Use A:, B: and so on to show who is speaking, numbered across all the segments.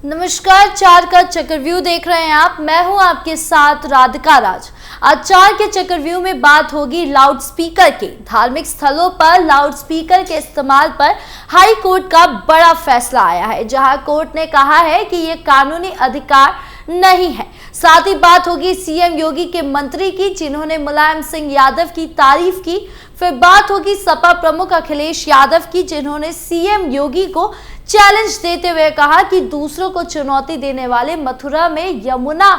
A: नमस्कार, चार का चक्रव्यूह देख रहे हैं आप। मैं हूं आपके साथ राधिका राज। आज चार के चक्रव्यूह में बात होगी लाउड स्पीकर की। धार्मिक स्थलों पर लाउड स्पीकर के इस्तेमाल पर हाई कोर्ट का बड़ा फैसला आया है, जहां कोर्ट ने कहा है कि ये कानूनी अधिकार नहीं है। साथ ही बात होगी सीएम योगी के मंत्री की, जिन्होंने मुलायम सिंह यादव की तारीफ की। फिर बात होगी सपा प्रमुख अखिलेश यादव की, जिन्होंने सीएम योगी को चैलेंज देते हुए कहा कि दूसरों को चुनौती देने वाले मथुरा में यमुना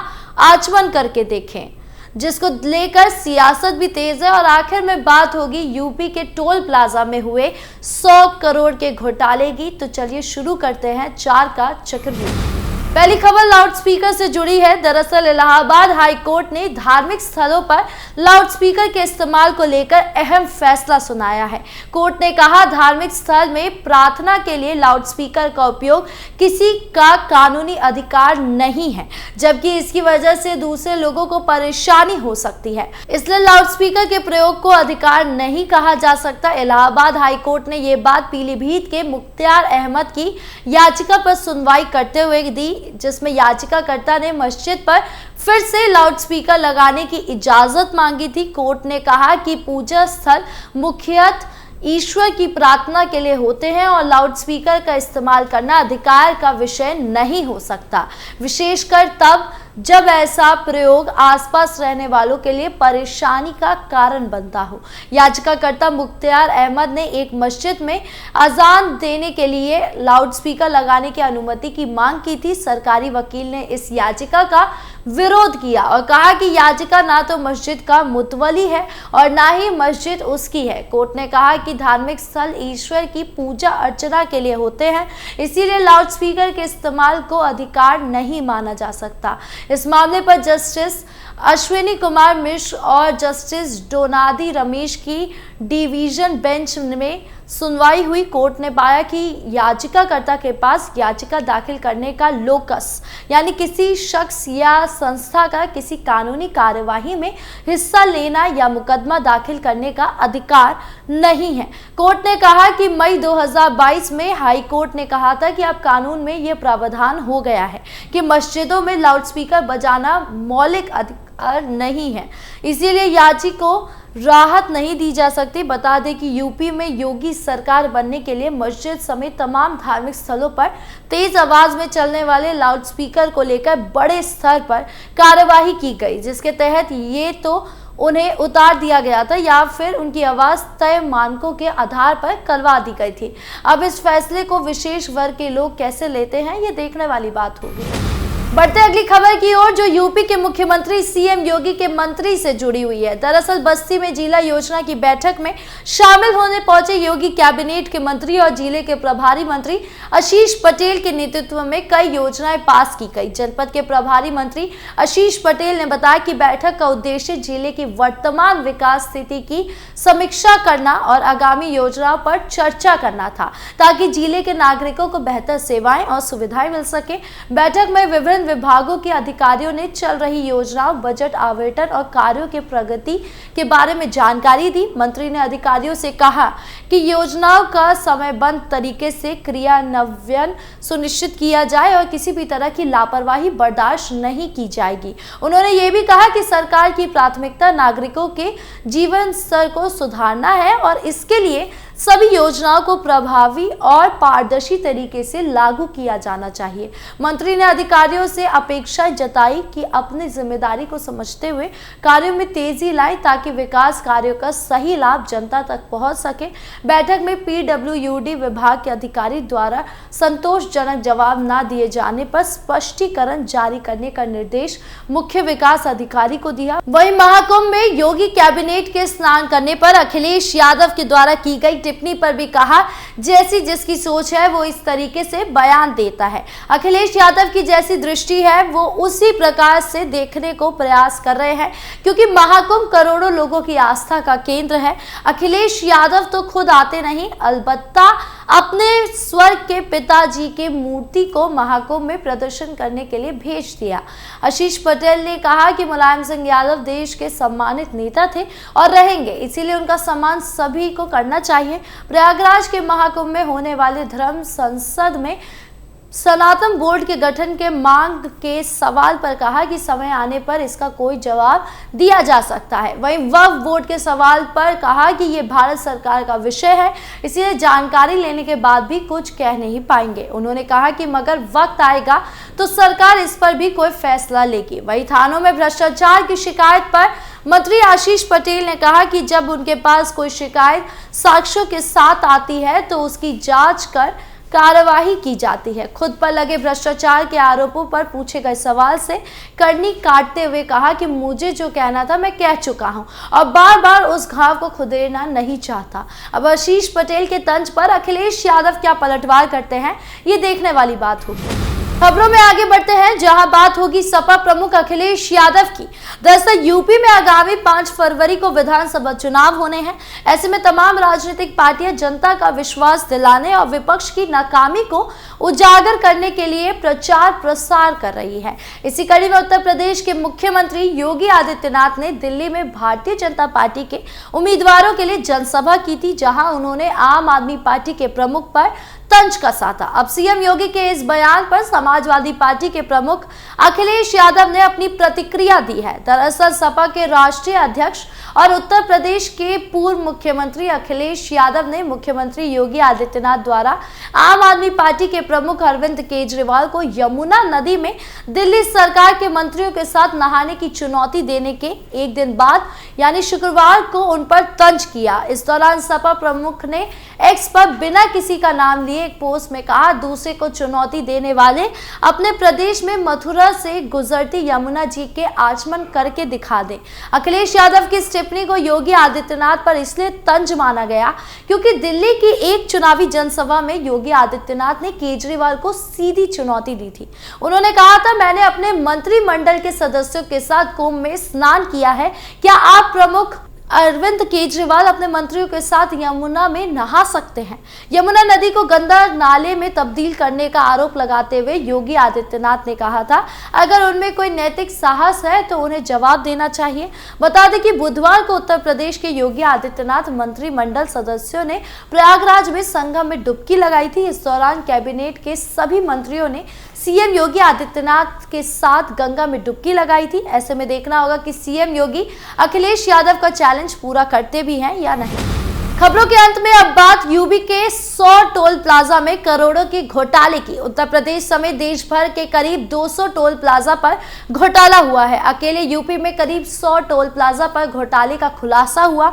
A: आचमन करके देखें, जिसको लेकर सियासत भी तेज है। और आखिर में बात होगी यूपी के टोल प्लाजा में हुए 100 करोड़ के घोटाले की। तो चलिए शुरू करते हैं चार का चक्रव्यूह। पहली खबर लाउड स्पीकर से जुड़ी है। दरअसल इलाहाबाद हाई कोर्ट ने धार्मिक स्थलों पर लाउड स्पीकर के इस्तेमाल को लेकर अहम फैसला सुनाया है। कोर्ट ने कहा, धार्मिक स्थल में प्रार्थना के लिए लाउड स्पीकर का उपयोग किसी का कानूनी अधिकार नहीं है, जबकि इसकी वजह से दूसरे लोगों को परेशानी हो सकती है, इसलिए लाउड स्पीकर के प्रयोग को अधिकार नहीं कहा जा सकता। इलाहाबाद हाई कोर्ट ने ये बात पीलीभीत के मुख्तार अहमद की याचिका पर सुनवाई करते हुए दी, जिसमें याचिकाकर्ता ने मस्जिद पर फिर से लाउड स्पीकर लगाने की इजाजत मांगी थी। कोर्ट ने कहा कि पूजा स्थल मुख्यतः ईश्वर की प्रार्थना के लिए होते हैं और लाउड स्पीकर का इस्तेमाल करना अधिकार का विषय नहीं हो सकता, विशेषकर तब जब ऐसा प्रयोग आसपास रहने वालों के लिए परेशानी का कारण बनता हो। याचिकाकर्ता मुख्तार अहमद ने एक मस्जिद में अजान देने के लिए लाउड स्पीकर लगाने की अनुमति की मांग की थी। सरकारी वकील ने इस याचिका का विरोध किया और कहा कि याचिका ना तो मस्जिद का मुतवली है और ना ही मस्जिद उसकी है। कोर्ट ने कहा कि धार्मिक स्थल ईश्वर की पूजा अर्चना के लिए होते हैं, इसीलिए लाउड स्पीकर के इस्तेमाल को अधिकार नहीं माना जा सकता। इस मामले पर जस्टिस अश्विनी कुमार मिश्र और जस्टिस डोनादी रमेश की डिवीजन बेंच में सुनवाई हुई। कोर्ट ने पाया कि याचिकाकर्ता के पास याचिका दाखिल करने का लोकस, यानी किसी शख्स या संस्था का किसी कानूनी कार्यवाही में हिस्सा लेना या मुकदमा दाखिल करने का अधिकार नहीं है। कोर्ट ने कहा कि मई 2022 में हाई कोर्ट ने कहा था कि अब कानून में यह प्रावधान हो गया है कि मस्जिदों में लाउड स्पीकर बजाना मौलिक अधिकार नहीं है, इसीलिए याचिका को राहत नहीं दी जा सकती। बता दें कि यूपी में योगी सरकार बनने के लिए मस्जिद समेत तमाम धार्मिक स्थलों पर तेज आवाज में चलने वाले लाउड स्पीकर को लेकर बड़े स्तर पर कार्यवाही की गई, जिसके तहत ये तो उन्हें उतार दिया गया था या फिर उनकी आवाज तय मानकों के आधार पर करवा दी गई थी। अब इस फैसले को विशेष वर्ग के लोग कैसे लेते हैं, ये देखने वाली बात होगी। बढ़ते अगली खबर की ओर, जो यूपी के मुख्यमंत्री सीएम योगी के मंत्री से जुड़ी हुई है। दरअसल बस्ती में जिला योजना की बैठक में शामिल होने पहुंचे योगी कैबिनेट के मंत्री और जिले के प्रभारी मंत्री आशीष पटेल के नेतृत्व में कई योजनाएं पास की गई। जनपद के प्रभारी मंत्री आशीष पटेल ने बताया कि बैठक का उद्देश्य जिले की वर्तमान विकास स्थिति की समीक्षा करना और आगामी योजनाओं पर चर्चा करना था, ताकि जिले के नागरिकों को बेहतर सेवाएं और सुविधाएं मिल सके। बैठक में विभिन्न विभागों के अधिकारियों ने चल रही योजनाओं, बजट आवंटन और कार्यों के प्रगति के बारे में जानकारी दी। मंत्री ने अधिकारियों से कहा कि योजनाओं का समयबद्ध तरीके से क्रियान्वयन सुनिश्चित किया जाए और किसी भी तरह की लापरवाही बर्दाश्त नहीं की जाएगी। उन्होंने ये भी कहा कि सरकार की प्राथमिकता नागरिकों के जीवन स्तर को सुधारना है और इसके लिए सभी योजनाओं को प्रभावी और पारदर्शी तरीके से लागू किया जाना चाहिए। मंत्री ने अधिकारियों से अपेक्षा जताई कि अपनी जिम्मेदारी को समझते हुए कार्यों में तेजी लाएं, ताकि विकास कार्यों का सही लाभ जनता तक पहुंच सके। बैठक में पीडब्ल्यूडी विभाग के अधिकारी द्वारा संतोषजनक जवाब न दिए जाने पर स्पष्टीकरण जारी करने का निर्देश मुख्य विकास अधिकारी को दिया। वहीं महाकुंभ में योगी कैबिनेट के स्नान करने पर अखिलेश यादव के द्वारा की गई टिप्पणी पर भी कहा, जैसी जिसकी सोच है वो इस तरीके से बयान देता है। अखिलेश यादव की जैसी दृष्टि है वो उसी प्रकार से देखने को प्रयास कर रहे हैं, क्योंकि महाकुंभ करोड़ों लोगों की आस्था का केंद्र है। अखिलेश यादव तो खुद आते नहीं, अलबत्ता अपने स्वर्ग के पिताजी के मूर्ति को महाकुंभ में प्रदर्शन करने के लिए भेज दिया। आशीष पटेल ने कहा कि मुलायम सिंह यादव देश के सम्मानित नेता थे और रहेंगे, इसीलिए उनका सम्मान सभी को करना चाहिए। प्रयागराज के महाकुंभ में होने वाले धर्म संसद में सनातन बोर्ड के गठन के मांग के सवाल पर कहा कि समय आने पर इसका कोई जवाब दिया जा सकता है। वहीं वक्फ बोर्ड के सवाल पर कहा कि ये भारत सरकार का विषय है, इसलिए जानकारी लेने के बाद भी कुछ कह नहीं पाएंगे। उन्होंने कहा कि मगर वक्त आएगा तो सरकार इस पर भी कोई फैसला लेगी। वहीं थानों में भ्रष्टाचार की शिकायत पर मंत्री आशीष पटेल ने कहा कि जब उनके पास कोई शिकायत साक्ष्यों के साथ आती है तो उसकी जांच कर कार्यवाही की जाती है। खुद पर लगे भ्रष्टाचार के आरोपों पर पूछे गए सवाल से करनी काटते हुए कहा कि मुझे जो कहना था मैं कह चुका हूं और बार बार उस घाव को खुदेरना नहीं चाहता। अब आशीष पटेल के तंज पर अखिलेश यादव क्या पलटवार करते हैं, ये देखने वाली बात होगी। खबरों में आगे बढ़ते हैं, जहां बात होगी सपा प्रमुख अखिलेश यादव की। दरअसल यूपी में आगामी 5 फरवरी को विधानसभा चुनाव होने हैं। ऐसे में तमाम राजनीतिक पार्टियां जनता का विश्वास दिलाने और विपक्ष की नाकामी को उजागर करने के लिए प्रचार प्रसार कर रही है। इसी कड़ी में उत्तर प्रदेश के मुख्यमंत्री योगी आदित्यनाथ ने दिल्ली में भारतीय जनता पार्टी के उम्मीदवारों के लिए जनसभा की थी, जहां उन्होंने आम आदमी पार्टी के प्रमुख पर तंज कसा था। अब सीएम योगी के इस बयान पर समाजवादी पार्टी के प्रमुख अखिलेश यादव ने अपनी प्रतिक्रिया दी है। दरअसल सपा के राष्ट्रीय अध्यक्ष और उत्तर प्रदेश के पूर्व मुख्यमंत्री अखिलेश यादव ने मुख्यमंत्री योगी आदित्यनाथ द्वारा आम आदमी पार्टी के प्रमुख अरविंद केजरीवाल को यमुना नदी में दिल्ली सरकार के मंत्रियों के साथ नहाने की चुनौती देने के एक दिन बाद यानी शुक्रवार को उन पर तंज किया। इस दौरान सपा प्रमुख ने एक्स पर बिना किसी का नाम लिए एक पोस्ट में कहा, दूसरे को चुनौती देने वाले अपने प्रदेश में मथुरा से गुजरती यमुना जी के आचमन करके दिखा दें। अखिलेश यादव की टिप्पणी को योगी आदित्यनाथ पर इसलिए तंज माना गया क्योंकि दिल्ली की एक चुनावी जनसभा में योगी आदित्यनाथ ने केजरीवाल को सीधी चुनौती दी थी। उन्होंने कहा था, मैंने अपने मंत्रिमंडल के सदस्यों के साथ कुंभ में स्नान किया है, क्या आप प्रमुख अरविंद केजरीवाल अपने मंत्रियों के साथ यमुना में नहा सकते हैं? यमुना नदी को गंदा नाले में तब्दील करने का आरोप लगाते हुए योगी आदित्यनाथ ने कहा था, अगर उनमें कोई नैतिक साहस है तो उन्हें जवाब देना चाहिए। बता दें कि बुधवार को उत्तर प्रदेश के योगी आदित्यनाथ मंत्रिमंडल सदस्यों ने प्रयागराज में संगम में डुबकी लगाई थी। इस दौरान कैबिनेट के सभी मंत्रियों ने सीएम योगी आदित्यनाथ के साथ गंगा में डुबकी लगाई थी। ऐसे में देखना होगा कि सीएम योगी अखिलेश यादव का चैलेंज पूरा करते भी हैं या नहीं। खबरों के अंत में अब बात यूपी के 100 टोल प्लाजा में करोड़ों के घोटाले की। उत्तर प्रदेश समेत देश भर के करीब 200 टोल प्लाजा पर घोटाला हुआ है। अकेले यूपी में करीब 100 टोल प्लाजा पर घोटाले का खुलासा हुआ।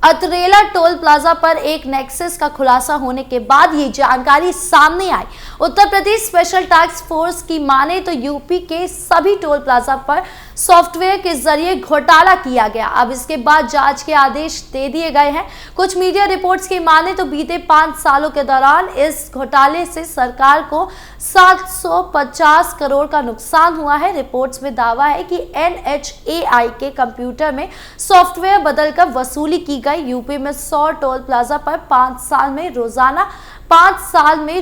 A: अतरेला टोल प्लाजा पर एक नेक्सस का खुलासा होने के बाद ये जानकारी सामने आई। Uttar Pradesh special task force की माने तो यूपी के सभी टोल प्लाजा पर सॉफ्टवेयर के जरिए घोटाला किया गया। अब इसके बाद जांच के आदेश दे दिए गए हैं। कुछ मीडिया रिपोर्ट्स की माने तो बीते 5 सालों के दौरान इस घोटाले से सरकार को 750 करोड़ का नुकसान हुआ है। रिपोर्ट्स में दावा है कि NHAI के कंप्यूटर में सॉफ्टवेयर बदलकर वसूली की गई। यूपी में 100 टोल प्लाजा पर 5 साल में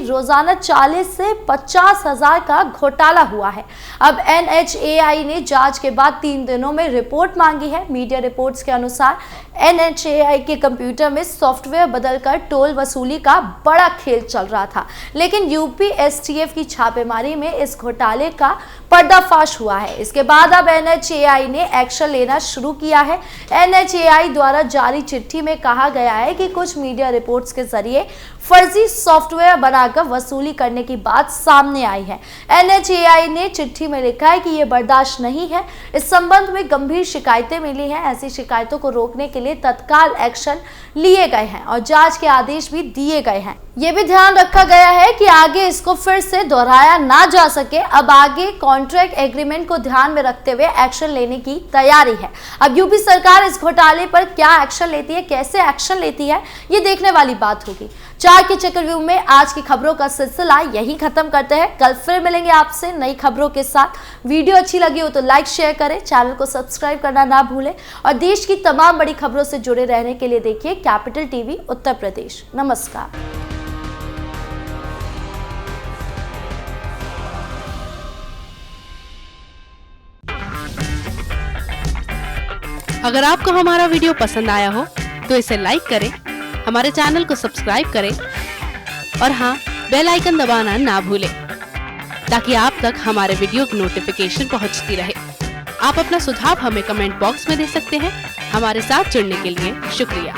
A: रोजाना 40 से 50 हजार का घोटाला हुआ है। अब NHAI ने जांच के बाद 3 दिनों में रिपोर्ट मांगी है। मीडिया रिपोर्ट्स के अनुसार NHAI के कंप्यूटर में सॉफ्टवेयर बदलकर टोल वसूली का बड़ा खेल चल रहा था, लेकिन यूपी STF की छापेमारी में इस घोटाले का पर्दाफाश हुआ है। इसके बाद अब NHAI ने एक्शन लेना शुरू किया है। NHAI द्वारा जारी चिट्ठी में कहा गया है कि कुछ मीडिया रिपोर्ट्स के जरिए फर्जी सॉफ्टवेयर बनाकर वसूली करने की बात सामने आई है। NHAI ने चिट्ठी में लिखा है कि यह बर्दाश्त नहीं है। इस संबंध में गंभीर शिकायतें मिली हैं। ऐसी शिकायतों को रोकने के लिए तत्काल एक्शन लिए गए हैं और जांच के आदेश भी दिए गए हैं। ये भी ध्यान रखा गया है कि आगे इसको फिर से दोहराया ना जा सके। अब आगे कॉन्ट्रैक्ट एग्रीमेंट को ध्यान में रखते हुए एक्शन लेने की तैयारी है। अब यूपी सरकार इस घोटाले पर क्या एक्शन लेती है, कैसे एक्शन लेती है, ये देखने वाली बात होगी। 4 के चक्रव्यूह में आज की खबरों का सिलसिला यही खत्म करते हैं। कल फिर मिलेंगे आपसे नई खबरों के साथ। वीडियो अच्छी लगी हो तो लाइक शेयर करें, चैनल को सब्सक्राइब करना ना भूलें और देश की तमाम बड़ी खबरों से जुड़े रहने के लिए देखिए कैपिटल टीवी उत्तर प्रदेश। नमस्कार।
B: अगर आपको हमारा वीडियो पसंद आया हो तो इसे लाइक करें, हमारे चैनल को सब्सक्राइब करें और हाँ, बेल आइकन दबाना ना भूलें ताकि आप तक हमारे वीडियो की नोटिफिकेशन पहुंचती रहे। आप अपना सुझाव हमें कमेंट बॉक्स में दे सकते हैं। हमारे साथ जुड़ने के लिए शुक्रिया।